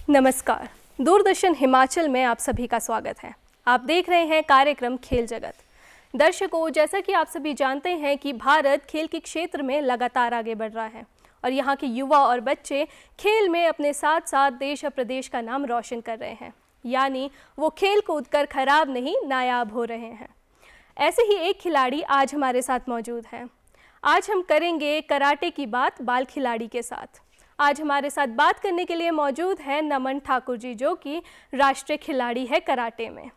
नमस्कार। दूरदर्शन हिमाचल में आप सभी का स्वागत है। आप देख रहे हैं कार्यक्रम खेल जगत। दर्शकों, जैसा कि आप सभी जानते हैं कि भारत खेल के क्षेत्र में लगातार आगे बढ़ रहा है और यहाँ के युवा और बच्चे खेल में अपने साथ साथ देश और प्रदेश का नाम रोशन कर रहे हैं, यानी वो खेल कूद कर खराब नहीं नायाब हो रहे हैं। ऐसे ही एक खिलाड़ी आज हमारे साथ मौजूद हैं। आज हम करेंगे कराटे की बात बाल खिलाड़ी के साथ। आज हमारे साथ बात करने के लिए मौजूद है नमन ठाकुर जी, जो कि राष्ट्रीय खिलाड़ी है कराटे में।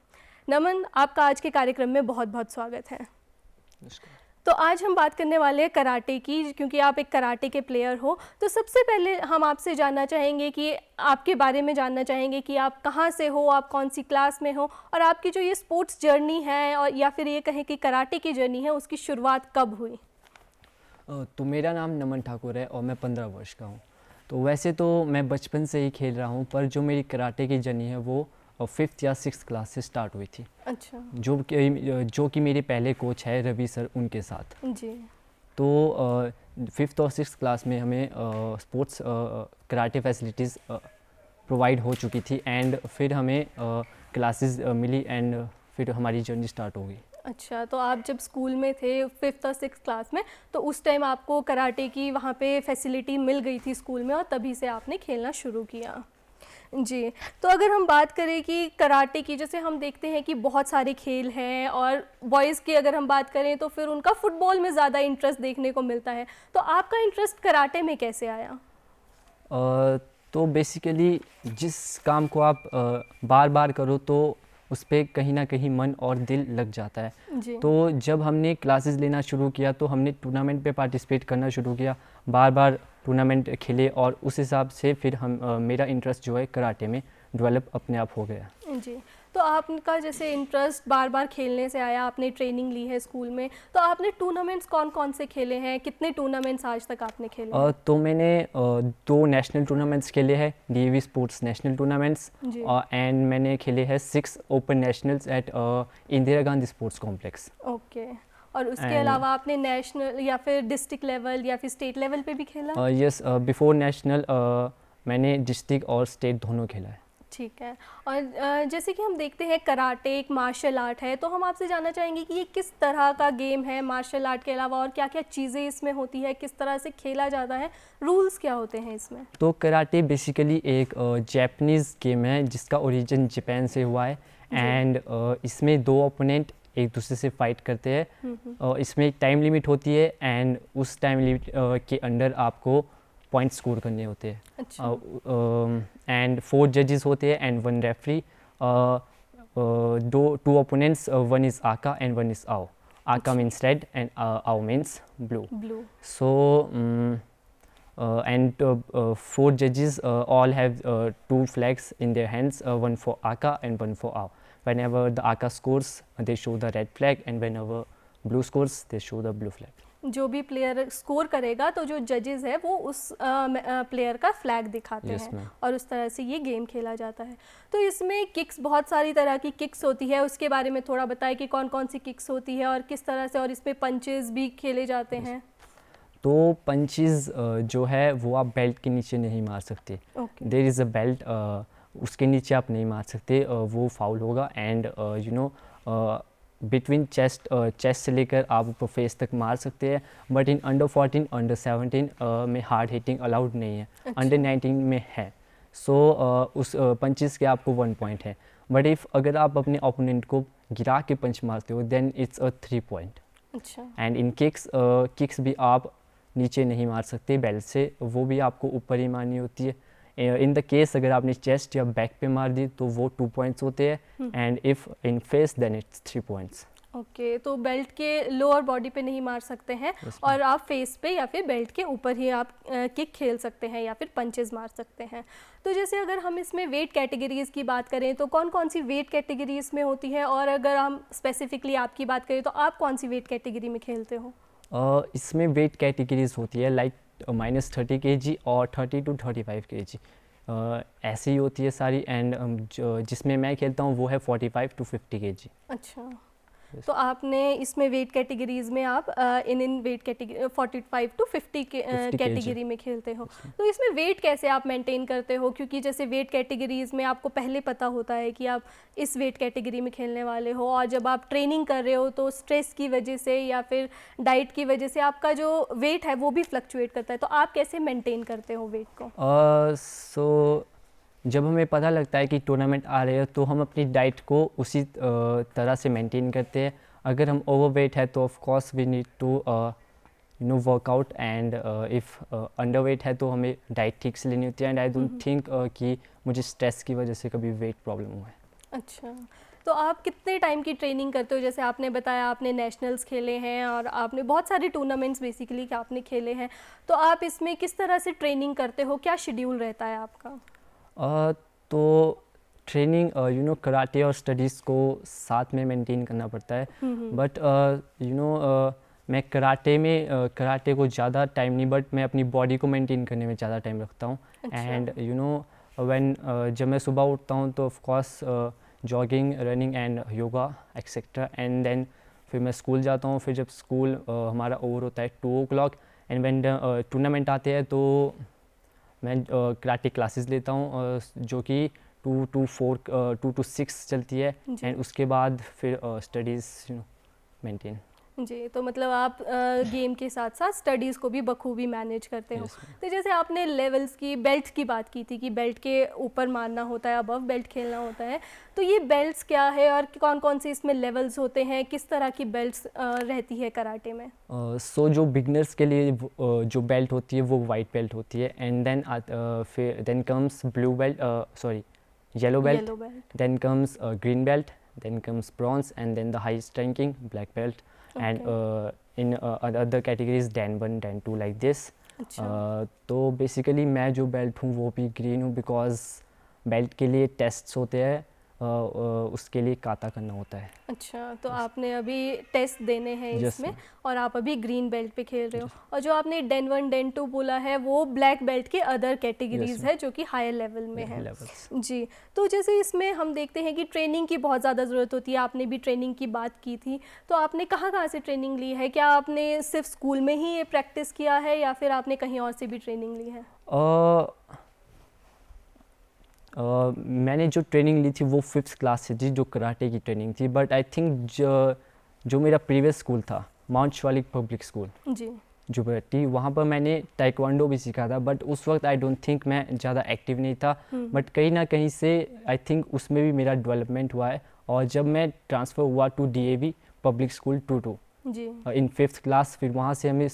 नमन, आपका आज के कार्यक्रम में बहुत बहुत स्वागत है। तो आज हम बात करने वाले हैं कराटे की, क्योंकि आप एक कराटे के प्लेयर हो। तो सबसे पहले हम आपसे जानना चाहेंगे कि आपके बारे में जानना चाहेंगे कि आप कहाँ से हो, आप कौन सी क्लास में हो और आपकी जो ये स्पोर्ट्स जर्नी है और या फिर ये कहें कि कराटे की जर्नी है, उसकी शुरुआत कब हुई? तो मेरा नाम नमन ठाकुर है और मैं 15 वर्ष का हूँ। तो वैसे तो मैं बचपन से ही खेल रहा हूँ, पर जो मेरी कराटे की जर्नी है वो 5th या 6th क्लास से स्टार्ट हुई थी। अच्छा। जो कि मेरे पहले कोच है रवि सर, उनके साथ। जी। तो 5th और 6th क्लास में हमें स्पोर्ट्स कराटे फैसिलिटीज़ प्रोवाइड हो चुकी थी एंड फिर हमें क्लासेस मिली एंड फिर हमारी जर्नी स्टार्ट हो गई। अच्छा, तो आप जब स्कूल में थे 5th और 6th क्लास में, तो उस टाइम आपको कराटे की वहाँ पे फैसिलिटी मिल गई थी स्कूल में और तभी से आपने खेलना शुरू किया। जी। तो अगर हम बात करें कि कराटे की, जैसे हम देखते हैं कि बहुत सारे खेल हैं और बॉयज़ की अगर हम बात करें तो फिर उनका फुटबॉल में ज़्यादा इंटरेस्ट देखने को मिलता है। तो आपका इंटरेस्ट कराटे में कैसे आया? तो बेसिकली जिस काम को आप बार बार करो तो उस पर कहीं ना कहीं मन और दिल लग जाता है। जी। तो जब हमने क्लासेस लेना शुरू किया तो हमने टूर्नामेंट पे पार्टिसिपेट करना शुरू किया, बार बार टूर्नामेंट खेले और उस हिसाब से फिर मेरा इंटरेस्ट जो है कराटे में डेवलप अपने आप हो गया। जी। तो आपका जैसे इंटरेस्ट बार बार खेलने से आया, आपने ट्रेनिंग ली है स्कूल में, तो आपने टूर्नामेंट्स कौन कौन से खेले हैं? कितने टूर्नामेंट्स आज तक आपने खेले हैं? तो मैंने 2 नेशनल टूर्नामेंट्स खेले हैं, डीएवी स्पोर्ट्स नेशनल टूर्नामेंट्स, जी। एंड मैंने खेले हैं 6 open nationals at Indira Gandhi sports complex. Okay. और उसके अलावा आपने नेशनल या फिर डिस्ट्रिक्ट लेवल या फिर स्टेट लेवल पे भी खेला? यस, बिफोर नेशनल मैंने डिस्ट्रिक्ट और स्टेट दोनों खेला है। ठीक है। और जैसे कि हम देखते हैं कराटे एक मार्शल आर्ट है, तो हम आपसे जानना चाहेंगे कि ये किस तरह का गेम है मार्शल आर्ट के अलावा, और क्या क्या चीज़ें इसमें होती है, किस तरह से खेला जाता है, रूल्स क्या होते हैं इसमें? तो कराटे बेसिकली एक जापानीज़ गेम है जिसका ओरिजिन जापान से हुआ है एंड इसमें 2 ओपोनेंट एक दूसरे से फाइट करते हैं। इसमें एक टाइम लिमिट होती है एंड उस टाइम लिमिट के अंडर आपको पॉइंट स्कोर करने होते हैं। अच्छा। एंड 4 जजेस होते हैं एंड 1 रेफरी। 2 ओपोनेंट्स, 1 इज़ आका एंड 1 इज़ आओ। आका मीन्स रेड एंड आओ means blue. So and 4 judges all have 2 flags in their hands, one for Aka and one for Ao. Whenever the Aka scores, they show the red flag, and whenever blue scores, they show the blue flag. जो भी player score करेगा तो जो जजेस है वो उस player का फ्लैग दिखाते Yes, हैं ma'am. और उस तरह से ये गेम खेला जाता है। तो इसमें किक्स, बहुत सारी तरह की किक्स होती है, उसके बारे में थोड़ा बताएं कि कौन कौन सी किक्स होती है और किस तरह से, और इसमें पंचेस भी खेले जाते हैं। तो पंचेस जो है वो आप बेल्ट के नीचे नहीं मार सकते। देयर इज़ अ बेल्ट, उसके नीचे आप नहीं मार सकते, वो फाउल होगा। एंड बिटवीन चेस्ट से लेकर आप ऊपर फेस तक मार सकते हैं, बट इन अंडर 14 अंडर 17 में हार्ड हिटिंग अलाउड नहीं है। अच्छा। अंडर 19 में है। सो उस पंचेस के आपको 1 पॉइंट है, बट इफ़ अगर आप अपने ओपोनेंट को गिरा के पंच मारते हो देन इट्स अ 3 पॉइंट। अच्छा। एंड इन किक्स भी आप नीचे नहीं मार सकते बेल्ट से, वो भी आपको ऊपर ही मारनी होती है। इन द केस अगर आपने चेस्ट या बैक पे मार दी तो वो 2 पॉइंट्स होते हैं and if in face then it's 3 points. Okay. तो बेल्ट के लोअर बॉडी पे नहीं मार सकते हैं और आप फेस पे या फिर बेल्ट के ऊपर ही आप किक खेल सकते हैं या फिर पंचेस मार सकते हैं। तो जैसे अगर हम इसमें वेट कैटेगरीज़ की बात करें तो कौन कौन सी वेट कैटेगरीज़ में होती है, और अगर हम स्पेसिफिकली आपकी बात करें तो आप कौन सी वेट कैटेगरी में खेलते हो? इसमें वेट कैटेगरीज होती है लाइक -30 kg और 30 to 35 kg, ऐसी ही होती है सारी। एंड जिसमें मैं खेलता हूँ वो है 45 to 50 kg। अच्छा। तो आपने इसमें वेट कैटेगरीज में आप इन वेट कैटेगरी 45 टू 50 कैटेगरी में खेलते हो। तो इसमें वेट कैसे आप मेंटेन करते हो, क्योंकि जैसे वेट कैटेगरीज में आपको पहले पता होता है कि आप इस वेट कैटेगरी में खेलने वाले हो, और जब आप ट्रेनिंग कर रहे हो तो स्ट्रेस की वजह से या फिर डाइट की वजह से आपका जो वेट है वो भी फ्लक्चुएट करता है, तो आप कैसे मेंटेन करते हो वेट को? सो जब हमें पता लगता है कि टूर्नामेंट आ रहे हैं तो हम अपनी डाइट को उसी तरह से मेंटेन करते हैं। अगर हम ओवरवेट है तो of course we need to workout, and if underweight है तो हमें डाइट ठीक से लेनी होती है। एंड आई डोंट थिंक कि मुझे स्ट्रेस की वजह से कभी वेट प्रॉब्लम हुआ है। अच्छा, तो आप कितने टाइम की ट्रेनिंग करते हो? जैसे आपने बताया आपने नेशनल्स खेले हैं और आपने बहुत सारे टूर्नामेंट्स बेसिकली आपने खेले हैं, तो आप इसमें किस तरह से ट्रेनिंग करते हो, क्या शेड्यूल रहता है आपका? तो ट्रेनिंग कराटे और स्टडीज़ को साथ में मेंटेन करना पड़ता है, बट मैं कराटे को ज़्यादा टाइम नहीं, बट मैं अपनी बॉडी को मेंटेन करने में ज़्यादा टाइम रखता हूँ। एंड व्हेन जब मैं सुबह उठता हूँ तो of course jogging, running and yoga etcetera, and then फिर मैं स्कूल जाता हूँ। फिर जब स्कूल हमारा ओवर होता है 2 o'clock, एंड व्हेन टूर्नामेंट आते हैं तो मैं कराटे क्लासेस लेता हूँ, जो कि 2 to 6 चलती है, एंड उसके बाद फिर स्टडीज़ मेंटेन। जी, तो मतलब आप गेम के साथ साथ स्टडीज़ को भी बखूबी मैनेज करते हो। तो जैसे आपने लेवल्स की, बेल्ट की बात की थी कि बेल्ट के ऊपर मारना होता है, अबव बेल्ट खेलना होता है, तो ये बेल्ट्स क्या है और कौन कौन से इसमें लेवल्स होते हैं, किस तरह की बेल्ट्स रहती है कराटे में? सो जो बिगनर्स के लिए जो बेल्ट होती है वो वाइट बेल्ट होती है, एंड देन फिर then comes blue belt, yellow belt, then comes green belt, then comes bronze, and then the highest ranking black belt, and in other categories Dan 1, Dan 2 like this. तो basically मैं जो belt हूँ वो भी green हूँ, because belt के लिए tests होते हैं, उसके लिए काता करना होता है। अच्छा, तो आपने अभी टेस्ट देने हैं इसमें, और आप अभी ग्रीन बेल्ट पे खेल रहे हो। और जो आपने Den 1, Dan 2 बोला है वो ब्लैक बेल्ट के अदर कैटेगरीज है जो कि हायर लेवल में है। जी, तो जैसे इसमें हम देखते हैं कि ट्रेनिंग की बहुत ज़्यादा ज़रूरत होती है। आपने भी ट्रेनिंग की बात की थी, तो आपने कहाँ कहाँ से ट्रेनिंग ली है? क्या आपने सिर्फ स्कूल में ही ये प्रैक्टिस किया है या फिर आपने कहीं और से भी ट्रेनिंग ली है? मैंने जो ट्रेनिंग ली थी वो 5th क्लास से थी, जो कराटे की ट्रेनिंग थी, बट आई थिंक जो मेरा प्रीवियस स्कूल था, माउंट शिवालिक पब्लिक स्कूल जी, जुबरटी, वहाँ पर मैंने टाइक्वांडो भी सीखा था, बट उस वक्त आई डोंट थिंक मैं ज़्यादा एक्टिव नहीं था, बट कहीं ना कहीं से आई थिंक उसमें भी मेरा डेवलपमेंट हुआ है। और जब मैं ट्रांसफ़र हुआ टू DAV पब्लिक स्कूल 2 जी, इन 5th क्लास, फिर वहाँ से हमें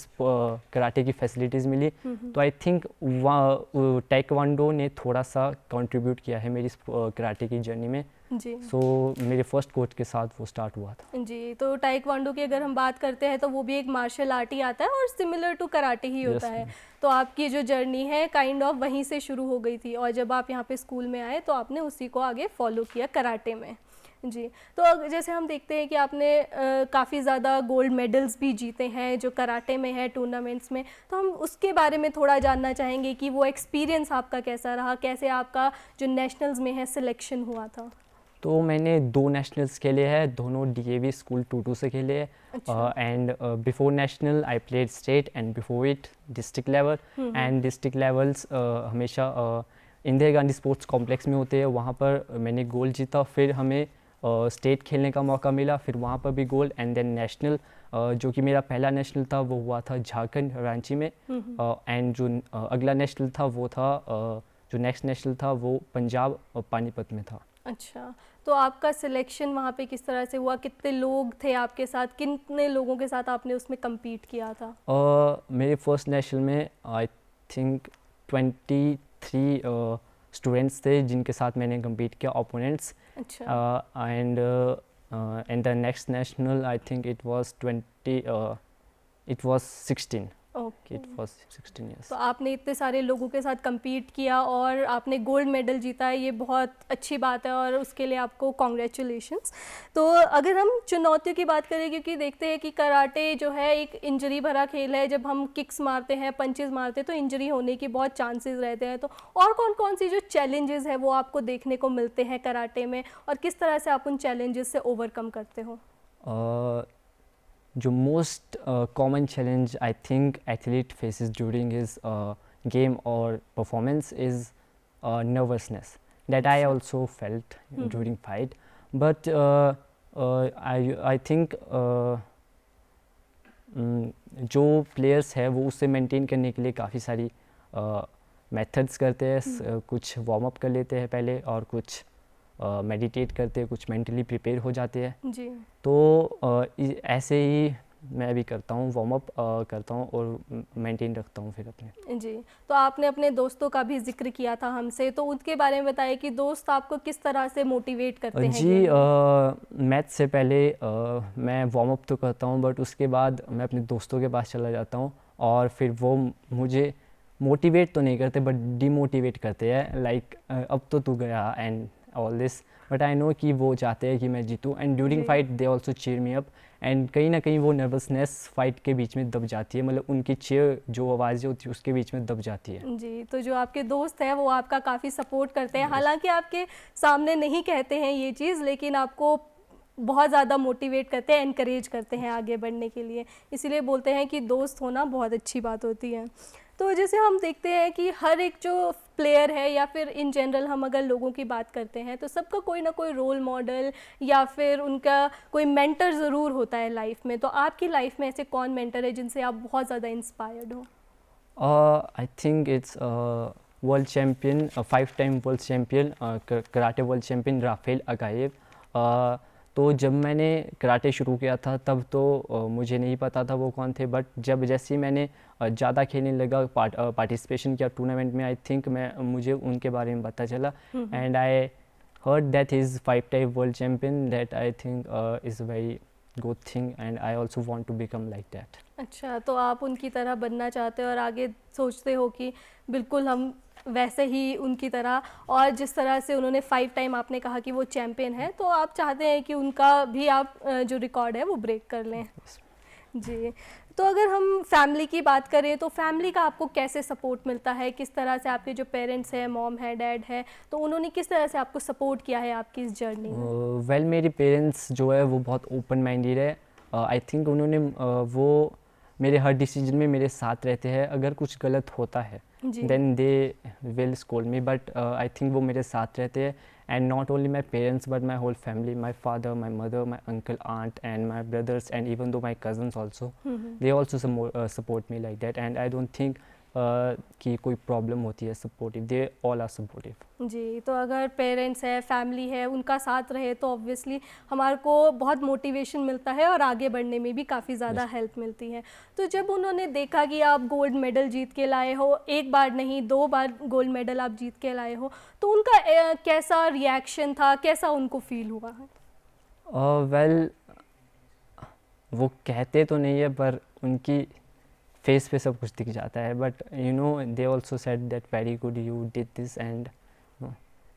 कराटे की फैसिलिटीज़ मिली, तो आई थिंक वहाँ टाइक्वांडो ने थोड़ा सा कंट्रीब्यूट किया है मेरी कराटे की जर्नी में। जी, सो मेरे फर्स्ट कोच के साथ वो स्टार्ट हुआ था। जी, तो टाइक्वांडो की अगर हम बात करते हैं तो वो भी एक मार्शल आर्ट ही आता है और सिमिलर टू कराटे ही होता है। तो आपकी जो जर्नी है काइंड ऑफ वहीं से शुरू हो गई थी, और जब आप यहाँ पे स्कूल में आए तो आपने उसी को आगे फॉलो किया कराटे में। जी, तो जैसे हम देखते हैं कि आपने काफ़ी ज़्यादा गोल्ड मेडल्स भी जीते हैं जो कराटे में है टूर्नामेंट्स में, तो हम उसके बारे में थोड़ा जानना चाहेंगे कि वो एक्सपीरियंस आपका कैसा रहा, कैसे आपका जो नेशनल्स में है सिलेक्शन हुआ था? तो मैंने 2 नेशनल्स खेले हैं, दोनों DAV स्कूल 2 से खेले हैं, and before national I played state, and before it district level, and district levels हमेशा इंदिरा गांधी स्पोर्ट्स कॉम्प्लेक्स में होते हैं, वहाँ पर मैंने गोल्ड जीता। फिर हमें स्टेट खेलने का मौका मिला, फिर वहाँ पर भी गोल्ड, एंड देन नेशनल, जो कि मेरा पहला नेशनल था वो हुआ था झारखंड रांची में, एंड जो अगला नेशनल था वो था जो नेक्स्ट नेशनल था वो पंजाब और पानीपत में था। अच्छा, तो आपका सिलेक्शन वहाँ पे किस तरह से हुआ? कितने लोग थे आपके साथ, कितने लोगों के साथ आपने उसमें कम्पीट किया था? मेरे फर्स्ट नेशनल में आई थिंक 23 स्टूडेंट्स थे जिनके साथ मैंने कम्पीट किया, ओपोनेंट्स। अच्छा, and the next national I think it was 16। Okay, it was 16 years। तो आपने इतने सारे लोगों के साथ कम्पीट किया और आपने गोल्ड मेडल जीता है, ये बहुत अच्छी बात है और उसके लिए आपको कॉन्ग्रेचुलेशंस। तो अगर हम चुनौतियों की बात करें, क्योंकि देखते हैं कि कराटे जो है एक इंजरी भरा खेल है, जब हम किक्स मारते हैं, पंचेस मारते हैं तो इंजरी होने की बहुत चांसेस रहते हैं, तो और कौन कौन सी जो चैलेंजेस है वो आपको देखने को मिलते हैं कराटे में और किस तरह से आप उन चैलेंजेस से ओवरकम करते हो? जो most common challenge I think athlete faces during his game और performance is nervousness that I also felt during fight, but I think जो प्लेयर्स है वो उससे मेंटेन करने के लिए काफ़ी सारी मेथड्स करते हैं, कुछ वार्म अप कर लेते हैं पहले और कुछ मेडिटेट करते हैं, कुछ मेंटली प्रिपेयर हो जाते हैं जी। तो ऐसे ही मैं भी करता हूँ, वार्म अप करता हूँ और मेंटेन रखता हूँ फिर अपने। जी, तो आपने अपने दोस्तों का भी जिक्र किया था हमसे, तो उनके बारे में बताइए कि दोस्त आपको किस तरह से मोटिवेट करते हैं? जी, मैच से पहले मैं वार्म अप तो करता हूँ, बट उसके बाद मैं अपने दोस्तों के पास चला जाता हूँ और फिर वो मुझे मोटिवेट तो नहीं करते बट डिमोटिवेट करते हैं, लाइक अब तो तू गया and all this, but I know कि वो चाहते हैं कि मैं जीतूँ and during fight they also cheer me up and कहीं ना कहीं वो नर्वसनेस फाइट के बीच में दब जाती है, मतलब उनकी चीयर जो आवाज़ें होती है उसके बीच में दब जाती है। जी, तो जो आपके दोस्त हैं वो आपका काफ़ी सपोर्ट करते हैं, हालांकि आपके सामने नहीं कहते हैं ये चीज़, लेकिन आपको बहुत ज़्यादा मोटिवेट करते हैं, एनकरेज करते हैं आगे बढ़ने के लिए, इसीलिए बोलते हैं कि दोस्त होना बहुत अच्छी बात होती है। तो जैसे हम देखते हैं कि हर एक जो प्लेयर है या फिर इन जनरल हम अगर लोगों की बात करते हैं तो सबका कोई ना कोई रोल मॉडल या फिर उनका कोई मेंटर ज़रूर होता है लाइफ में, तो आपकी लाइफ में ऐसे कौन मेंटर है जिनसे आप बहुत ज़्यादा इंस्पायर्ड हो? I think it's world champion, 5 time world champion, karate world champion Rafael Aghayev. तो जब मैंने कराटे शुरू किया था तब तो मुझे नहीं पता था वो कौन थे, बट जब जैसे ही मैंने ज़्यादा खेलने लगा, पार्टिसिपेशन किया टूर्नामेंट में, आई थिंक मुझे उनके बारे में पता चला and I heard that he's 5-time world champion, that I think is a very good thing and I also want to become like that. अच्छा, तो आप उनकी तरह बनना चाहते हो और आगे सोचते हो कि बिल्कुल हम वैसे ही उनकी तरह, और जिस तरह से उन्होंने 5 टाइम आपने कहा कि वो चैम्पियन है, तो आप चाहते हैं कि उनका भी आप जो रिकॉर्ड है वो ब्रेक कर लें। जी, तो अगर हम फैमिली की बात करें तो फैमिली का आपको कैसे सपोर्ट मिलता है? किस तरह से आपके जो पेरेंट्स हैं, मॉम है, डैड है, तो उन्होंने किस तरह से आपको सपोर्ट किया है आपकी इस जर्नी में? वेल मेरे पेरेंट्स जो है वो बहुत ओपन माइंडेड है। आई थिंक उन्होंने वो मेरे हर डिसीजन में मेरे साथ रहते हैं। अगर कुछ गलत होता है then they will scold me, but I think वो मेरे साथ रहते हैं। And not only my parents but my whole family, my father, my mother, my uncle, aunt and my brothers and even though my cousins also, they also support me like that and I don't think कि कोई problem होती है supportive, they all are supportive. जी, तो अगर parents है, family है, उनका साथ रहे तो ऑब्वियसली हमारे को बहुत मोटिवेशन मिलता है और आगे बढ़ने में भी काफ़ी ज़्यादा हेल्प मिलती है। तो जब उन्होंने देखा कि आप गोल्ड मेडल जीत के लाए हो, एक बार नहीं 2 बार गोल्ड मेडल आप जीत के लाए हो, तो उनका कैसा रिएक्शन था, कैसा उनको फील हुआ है? वेल वो कहते तो नहीं है पर उनकी फेस पे सब कुछ दिख जाता है, but you know they also said that very good you did this and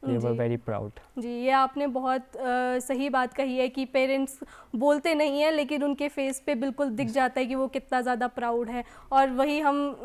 they were very proud. जी, ये आपने बहुत सही बात कही है कि पेरेंट्स बोलते नहीं हैं लेकिन उनके फेस पे बिल्कुल दिख जाता है कि वो कितना ज़्यादा प्राउड है, और वही हम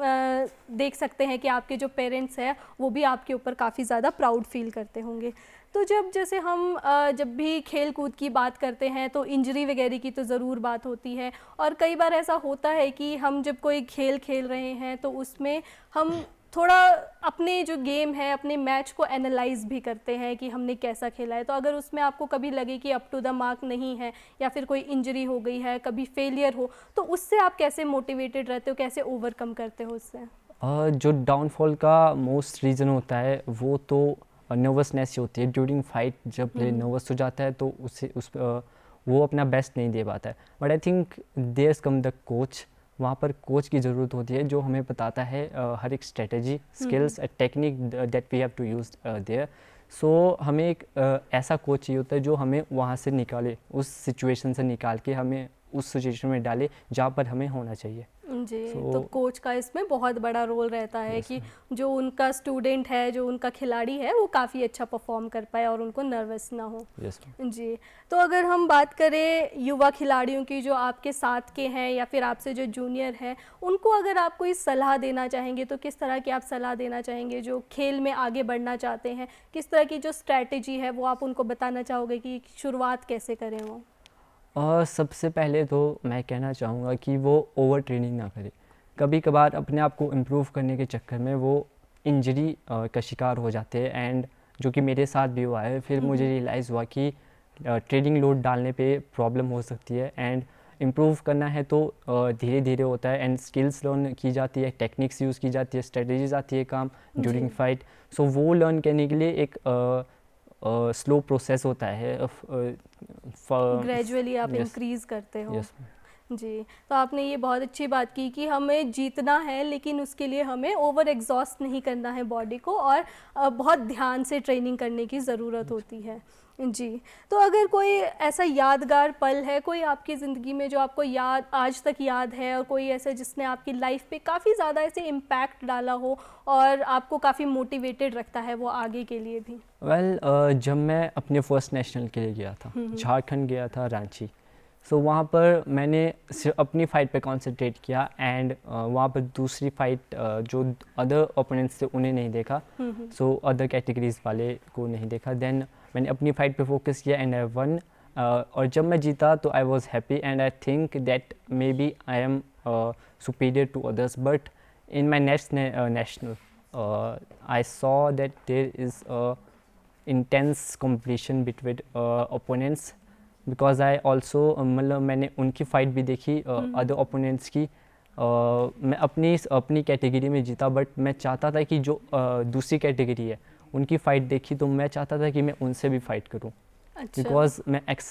देख सकते हैं कि आपके जो पेरेंट्स हैं वो भी आपके ऊपर काफ़ी ज़्यादा प्राउड फील करते होंगे। तो जैसे हम जब भी खेल कूद की बात करते हैं तो इंजरी वगैरह की तो ज़रूर बात होती है, और कई बार ऐसा होता है कि हम जब कोई खेल खेल रहे हैं तो उसमें हम थोड़ा अपने जो गेम है, अपने मैच को एनालाइज भी करते हैं कि हमने कैसा खेला है। तो अगर उसमें आपको कभी लगे कि अप टू द मार्क नहीं है या फिर कोई इंजरी हो गई है, कभी फेलियर हो, तो उससे आप कैसे मोटिवेटेड रहते हो, कैसे ओवरकम करते हो उससे? जो डाउनफॉल का मोस्ट रीज़न होता है वो तो नर्वसनेस होती है। ड्यूरिंग फाइट जब प्लेयर नर्वस हो जाता है तो वो अपना बेस्ट नहीं दे पाता है, but I think there's come the coach. वहाँ पर कोच की ज़रूरत होती है जो हमें बताता है हर एक strategy, skills, technique that we have to use there. So हमें एक ऐसा कोच चाहिए होता है जो हमें वहाँ से निकाले, उस सिचुएशन से निकाल के हमें उस सिचुएशन में डाले जहाँ पर हमें होना चाहिए। जी, तो कोच का इसमें बहुत बड़ा रोल रहता है कि जो उनका स्टूडेंट है, जो उनका खिलाड़ी है, वो काफ़ी अच्छा परफॉर्म कर पाए और उनको नर्वस ना हो। जी, तो अगर हम बात करें युवा खिलाड़ियों की जो आपके साथ के हैं या फिर आपसे जो जूनियर हैं, उनको अगर आप कोई सलाह देना चाहेंगे तो किस तरह की आप सलाह देना चाहेंगे? जो खेल में आगे बढ़ना चाहते हैं, किस तरह की जो स्ट्रैटेजी है वो आप उनको बताना चाहोगे कि शुरुआत कैसे करें वो? और सबसे पहले तो मैं कहना चाहूँगा कि वो ओवर ट्रेनिंग ना करे। कभी कभार अपने आप को इम्प्रूव करने के चक्कर में वो इंजरी का शिकार हो जाते हैं, एंड जो कि मेरे साथ भी हुआ है। फिर मुझे रियलाइज़ हुआ कि ट्रेनिंग लोड डालने पे प्रॉब्लम हो सकती है, एंड इम्प्रूव करना है तो धीरे धीरे होता है, एंड स्किल्स लर्न की जाती है, टेक्निक्स यूज़ की जाती है, स्ट्रेटजीज आती है काम ड्यूरिंग फाइट। सो वो लर्न करने के लिए एक स्लो प्रोसेस होता है। ग्रेजुअली आप yes. इंक्रीज करते हो। यस जी, तो आपने ये बहुत अच्छी बात की कि हमें जीतना है, लेकिन उसके लिए हमें ओवर एग्जॉस्ट नहीं करना है बॉडी को, और बहुत ध्यान से ट्रेनिंग करने की ज़रूरत होती है। जी, तो अगर कोई ऐसा यादगार पल है कोई आपकी ज़िंदगी में जो आपको याद आज तक याद है, और कोई ऐसा जिसने आपकी लाइफ पे काफ़ी ज़्यादा ऐसे इम्पैक्ट डाला हो और आपको काफ़ी मोटिवेटेड रखता है वो आगे के लिए भी? वेल जब मैं अपने फर्स्ट नेशनल के लिए गया था, झारखंड गया था, रांची। सो वहाँ पर मैंने सिर्फ अपनी फ़ाइट पे कंसंट्रेट किया, एंड वहाँ पर दूसरी फ़ाइट जो अदर ओपोनेंट्स थे उन्हें नहीं देखा, सो अदर कैटेगरीज वाले को नहीं देखा। देन मैंने अपनी फ़ाइट पे फोकस किया एंड आई वन, और जब मैं जीता तो I was happy, and I think that maybe I am superior to others. But in my next national I saw that there is intense competition between opponents, because I also मतलब मैंने उनकी fight भी देखी other opponents की। मैं अपनी category में जीता, बट मैं चाहता था कि जो दूसरी कैटेगरी है उनकी फ़ाइट देखी तो मैं चाहता था कि मैं उनसे भी फ़ाइट करूं, अच्छा। Because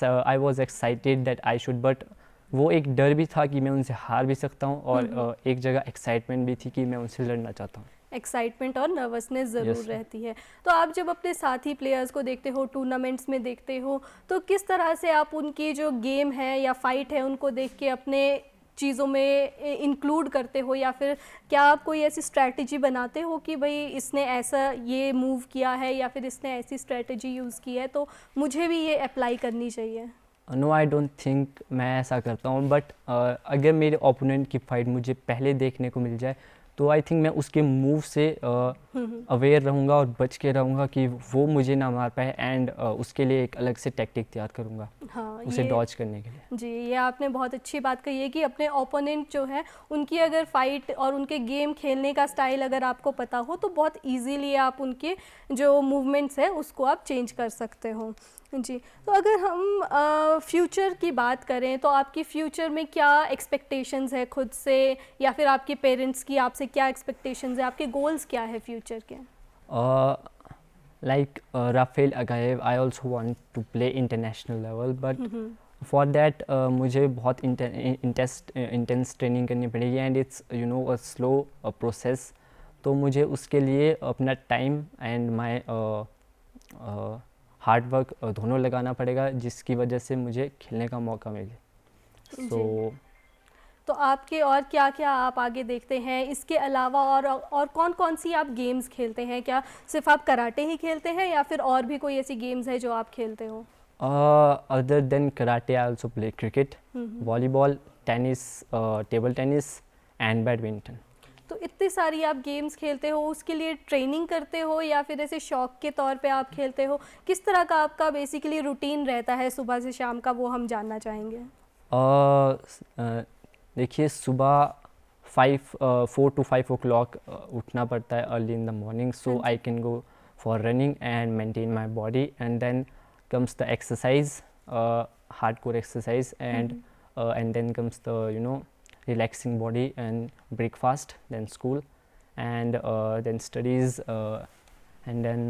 I was excited that I should. But वो एक डर भी था कि मैं उनसे हार भी सकता हूं, और एक जगह एक्साइटमेंट भी थी कि मैं उनसे लड़ना चाहता हूँ। एक्साइटमेंट और नर्वसनेस ज़रूर Yes. रहती है। तो आप जब अपने साथी प्लेयर्स को देखते हो, टूर्नामेंट्स में देखते हो, तो किस तरह से आप उनकी जो गेम है या फाइट है उनको देख के अपने चीज़ों में इंक्लूड करते हो, या फिर क्या आप कोई ऐसी स्ट्रैटेजी बनाते हो कि भाई इसने ऐसा ये मूव किया है या फिर इसने ऐसी स्ट्रैटेजी यूज़ की है तो मुझे भी ये अप्लाई करनी चाहिए? नो, आई डोंट थिंक मैं ऐसा करता हूँ, बट अगर मेरे ओपोनेंट की फ़ाइट मुझे पहले देखने को मिल जाए तो आई थिंक मैं उसके मूव से अवेयर रहूँगा और बच के रहूँगा कि वो मुझे ना मार पाए, एंड उसके लिए एक अलग से टैक्टिक तैयार करूँगा हाँ, उसे डॉज करने के लिए। जी, ये आपने बहुत अच्छी बात कही है कि अपने ओपोनेंट जो है उनकी अगर फाइट और उनके गेम खेलने का स्टाइल अगर आपको पता हो तो बहुत इजीली आप उनके जो मूवमेंट्स है उसको आप चेंज कर सकते हो। जी, तो अगर हम फ्यूचर की बात करें तो आपकी फ्यूचर में क्या एक्सपेक्टेशंस है खुद से, या फिर आपके पेरेंट्स की आपसे क्या एक्सपेक्टेशंस है, आपके गोल्स क्या है फ्यूचर के? Like Rafael Agaev, I also want to play international level, but for that मुझे बहुत इंटेंस ट्रेनिंग करनी पड़ेगी, and it's a slow process. तो मुझे उसके लिए अपना time and my hard work दोनों लगाना पड़ेगा, जिसकी वजह से मुझे खेलने का मौका मिले। सो तो आपके और क्या क्या आप आगे देखते हैं इसके अलावा, और कौन कौन सी आप गेम्स खेलते हैं? क्या सिर्फ आप कराटे ही खेलते हैं या फिर और भी कोई ऐसी गेम्स है जो आप खेलते हो? other than karate, I also play cricket, volleyball, tennis, table tennis and badminton. तो इतनी सारी आप गेम्स खेलते हो, उसके लिए ट्रेनिंग करते हो या फिर ऐसे शौक के तौर पे आप खेलते हो? किस तरह का आपका बेसिकली रूटीन रहता है सुबह से शाम का, वो हम जानना चाहेंगे। देखिए, सुबह 4 to 5 o'clock उठना पड़ता है early in the morning, so I can go for running and maintain my body, and then comes the exercise, hardcore exercise, and then comes the relaxing body and breakfast, then school, and then studies, and then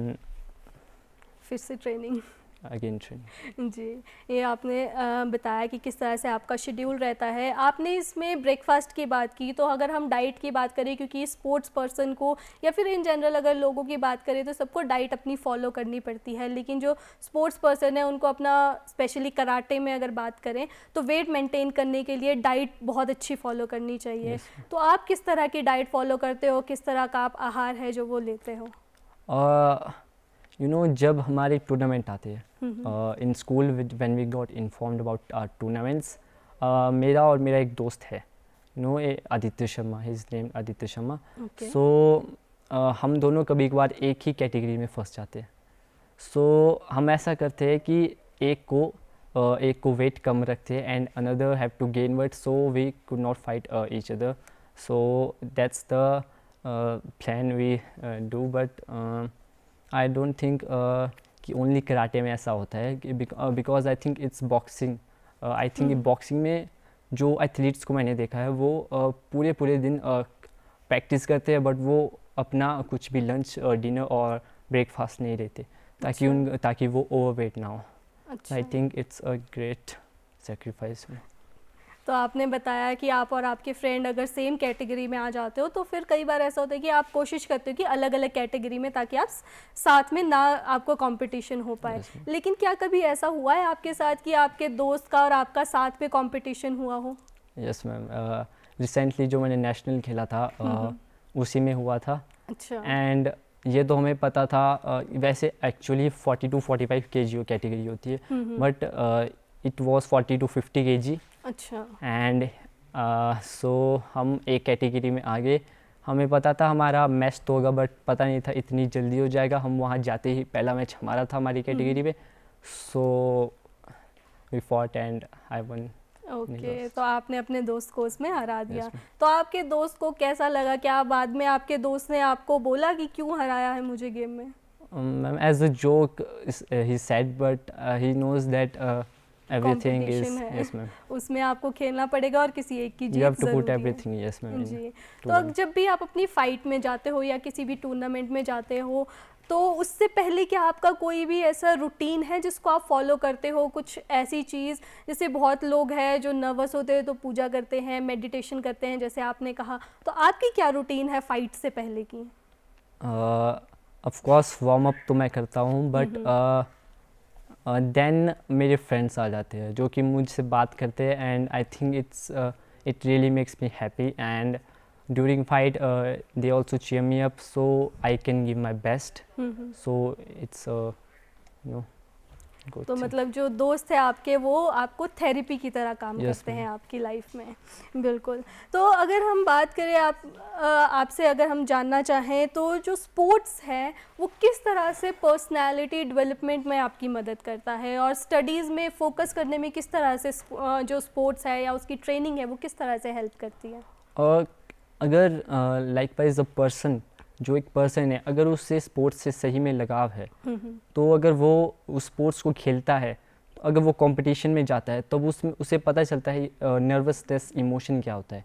फिर से training. again training. जी, ये आपने बताया कि किस तरह से आपका शेड्यूल रहता है। आपने इसमें ब्रेकफास्ट की बात की, तो अगर हम डाइट की बात करें, क्योंकि स्पोर्ट्स पर्सन को या फिर इन जनरल अगर लोगों की बात करें तो सबको डाइट अपनी फॉलो करनी पड़ती है, लेकिन जो स्पोर्ट्स पर्सन है उनको अपना स्पेशली कराटे में अगर बात करें तो वेट मेंटेन करने के लिए डाइट बहुत अच्छी फॉलो करनी चाहिए। Yes. तो आप किस तरह की डाइट फॉलो करते हो, किस तरह का आप आहार है जो वो लेते हो? जब हमारे टूर्नामेंट आते हैं in school, when we got informed about tournaments, मेरा और मेरा एक दोस्त है, Aditya Sharma, his name Aditya Sharma. So हम दोनों कभी कभार एक ही कैटेगरी में फंस जाते हैं। सो हम ऐसा करते हैं कि एक को एक को वेट कम रखते हैं and another have to gain weight, so we could not fight each other. So that's the plan we do. But I don't think कि ओनली कराटे में ऐसा होता है, because I think it's boxing. I think boxing में जो athletes को मैंने देखा है वो पूरे पूरे दिन प्रैक्टिस करते हैं, बट वो अपना कुछ भी लंच डिनर और ब्रेकफास्ट नहीं लेते ताकि वो ओवरवेट ना हो. अच्छा। आई think it's a great sacrifice. तो आपने बताया कि आप और आपके फ्रेंड अगर सेम कैटेगरी में आ जाते हो तो फिर कई बार ऐसा होता है कि आप कोशिश करते हो कि अलग अलग कैटेगरी में, ताकि आप साथ में ना आपको कंपटीशन हो पाए. Yes, लेकिन क्या कभी ऐसा हुआ है आपके साथ कि आपके दोस्त का और आपका साथ में कंपटीशन हुआ हो? यस मैम, रिसेंटली जो मैंने नेशनल खेला था उसी में हुआ था. अच्छा. एंड ये तो हमें पता था. वैसे एक्चुअली 40 to 45 kg कैटेगरी होती है, but it was 40 to 50 kg. अच्छा. एंड सो हम एक कैटेगरी में आ गए. हमें पता था हमारा मैच तो होगा, बट पता नहीं था इतनी जल्दी हो जाएगा. हम वहाँ जाते ही पहला मैच हमारा था हमारी कैटेगरी में. So we fought and I won. Okay. तो आपने अपने दोस्त को उसमें हरा दिया. Yes, तो आपके दोस्त को कैसा लगा? क्या बाद में आपके दोस्त ने आपको बोला कि क्यों हराया है मुझे गेम में? Ma'am, as a joke he said, but he knows that everything is. Competition है. Yes ma'am. उसमें आपको खेलना पड़ेगा और किसी एक की You Jeet have to put जरूरी है. everything. Yes ma'am. Ji. to तो अब win. जब भी आप अपनी फाइट में जाते हो या किसी भी टूर्नामेंट में जाते हो, तो उससे पहले क्या आपका कोई भी ऐसा रूटीन है जिसको आप फॉलो करते हो? कुछ ऐसी चीज़, जैसे बहुत लोग हैं जो नर्वस होते हैं तो पूजा करते हैं, मेडिटेशन करते हैं जैसे आपने कहा, तो आपकी क्या रूटीन है फाइट से पहले की? ऑफ कोर्स वार्म अप तो मैं करता हूँ, बट देन मेरे फ्रेंड्स आ जाते हैं जो कि मुझसे बात करते हैं. And I think it really makes me happy. And during fight they also cheer me up, so I can give my best. So it's you know good तो thing. मतलब जो दोस्त है आपके वो आपको थेरेपी की तरह काम Yes, करते हैं ma'am. आपकी लाइफ में. बिल्कुल. तो अगर हम बात करें आपसे अगर हम जानना चाहें तो जो स्पोर्ट्स है वो किस तरह से पर्सनालिटी डेवलपमेंट में आपकी मदद करता है, और स्टडीज़ में फोकस करने में किस तरह से जो स्पोर्ट्स है या उसकी ट्रेनिंग है वो किस तरह से हेल्प करती है? और अगर लाइकवाइज अ पर्सन, जो एक पर्सन है, अगर उससे स्पोर्ट्स से सही में लगाव है, तो अगर वो उस स्पोर्ट्स को खेलता है, तो अगर वो कंपटीशन में जाता है, तब उसमें उसे पता चलता है नर्वसनेस इमोशन क्या होता है.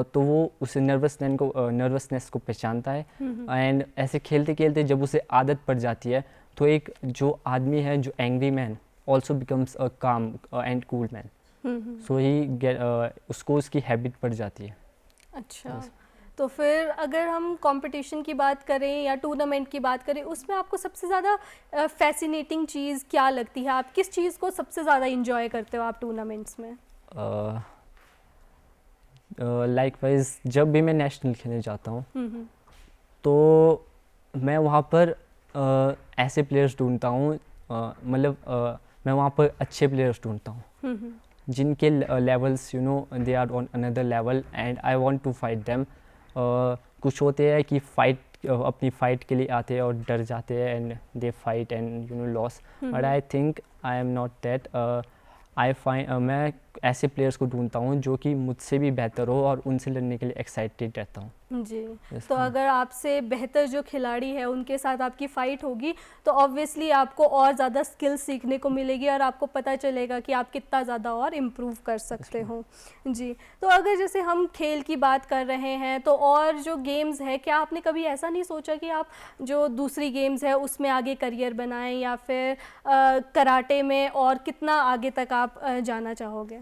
तो वो उसे नर्वसनेस को पहचानता है. एंड ऐसे खेलते खेलते जब उसे आदत पड़ जाती है, तो एक जो आदमी है, जो angry man also becomes a काम एंड कूल मैन. सो उसको उसकी हैबिट पड़ जाती है. अच्छा. तो फिर अगर हम कंपटीशन की बात करें या टूर्नामेंट की बात करें, उसमें आपको सबसे ज़्यादा फैसिनेटिंग चीज़ क्या लगती है? आप किस चीज़ को सबसे ज़्यादा इंजॉय करते हो आप टूर्नामेंट्स में? लाइकवाइज जब भी मैं नेशनल खेलने जाता हूँ, तो मैं वहाँ पर ऐसे प्लेयर्स ढूंढता हूँ, मतलब मैं वहाँ पर अच्छे प्लेयर्स ढूंढता हूँ जिनके levels they are on another level, and I want to fight them. कुछ होते हैं कि अपनी फाइट के लिए आते हैं और डर जाते हैं and they fight and loss. But I think I am not that. मैं ऐसे प्लेयर्स को ढूंढता हूँ जो कि मुझसे भी बेहतर हो और उनसे लड़ने के लिए एक्साइटेड रहता हूँ. जी. Yes, तो ma'am. अगर आपसे बेहतर जो खिलाड़ी है उनके साथ आपकी फ़ाइट होगी तो ऑब्वियसली आपको और ज़्यादा स्किल सीखने को मिलेगी और आपको पता चलेगा कि आप कितना ज़्यादा और इम्प्रूव कर सकते हो. जी. तो अगर जैसे हम खेल की बात कर रहे हैं, तो और जो गेम्स है, क्या आपने कभी ऐसा नहीं सोचा कि आप जो दूसरी गेम्स है उसमें आगे करियर बनाएं, या फिर कराटे में और कितना आगे तक आप जाना चाहोगे?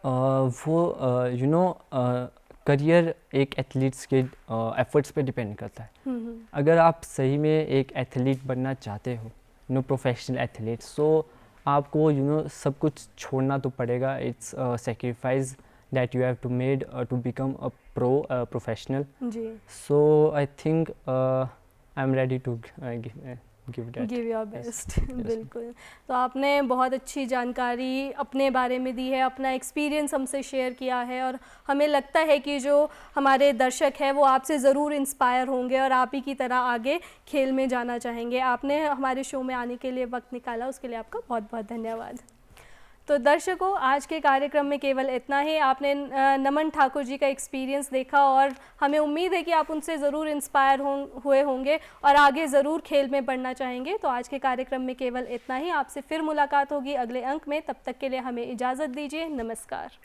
वो करियर एक एथलीट्स के एफर्ट्स पे डिपेंड करता है. अगर आप सही में एक एथलीट बनना चाहते हो, प्रोफेशनल एथलीट, सो आपको सब कुछ छोड़ना तो पड़ेगा. It's sacrifice that you have to made to become a professional. जी. So I think I am ready to give that. Give your Yes. Best Yes. बिल्कुल। तो आपने बहुत अच्छी जानकारी अपने बारे में दी है, अपना एक्सपीरियंस हमसे शेयर किया है और हमें लगता है कि जो हमारे दर्शक हैं वो आपसे ज़रूर इंस्पायर होंगे और आप ही की तरह आगे खेल में जाना चाहेंगे। आपने हमारे शो में आने के लिए वक्त निकाला, उसके लिए आपका बहुत बहुत धन्यवाद। तो दर्शकों, आज के कार्यक्रम में केवल इतना ही। आपने नमन ठाकुर जी का एक्सपीरियंस देखा और हमें उम्मीद है कि आप उनसे ज़रूर इंस्पायर हुए होंगे और आगे ज़रूर खेल में बढ़ना चाहेंगे। तो आज के कार्यक्रम में केवल इतना ही। आपसे फिर मुलाकात होगी अगले अंक में। तब तक के लिए हमें इजाज़त दीजिए। नमस्कार।